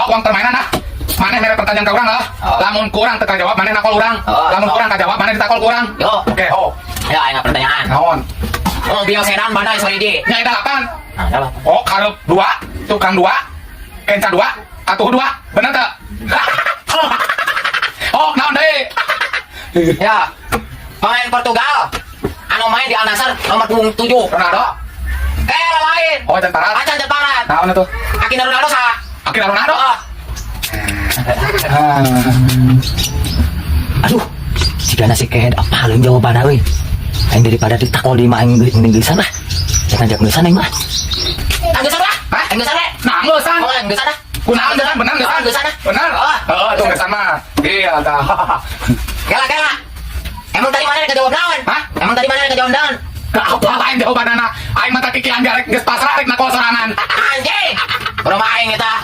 sok uang permainan ah. Mana mere pertanyaan ka urang lah. Lamun kurang teu jawab mana nakol urang. Lamun kurang ka jawab mana ditakol kurang. Yo. Oke, oh. Ya, aing pertanyaan. Naon? Mobil sedan badai solidi. Nya eta apaan? Nah, ada apa? Oh, karep 2, tukang 2, kenca 2, atuh 2. Bener teu? Oh, naon deui? Ya. Pemain Portugal. Anu main di Al Nassr nomor 7. Ronaldo. Lain. Oh, Jepara. Acan Jeparat. Naon atuh? Akhirnya Ronaldo sah. Akhirnya Ronaldo. Oh. Aduh. Si Gana si kehed apa lu jawaban euy. Aing daripada ditakol di mah aing Inggrisan lah. Jangan jak Inggrisan aing mah. Inggrisan lah. Hah? Inggrisan lah. Nah, ngeusan. Oh, Inggrisan lah. Kunaon gesan bener gesan? Gesan ah. Bener. Heeh, tuh gesan mah. Iya tah. Kela. Emang tadi mana kejawab naon? Hah? Emang tadi mana kejawab naon? Apa lain jawabanana? Aing mah teh kikian garek geus pasrah rek nakol sorangan. Anjing. Bro aing eta.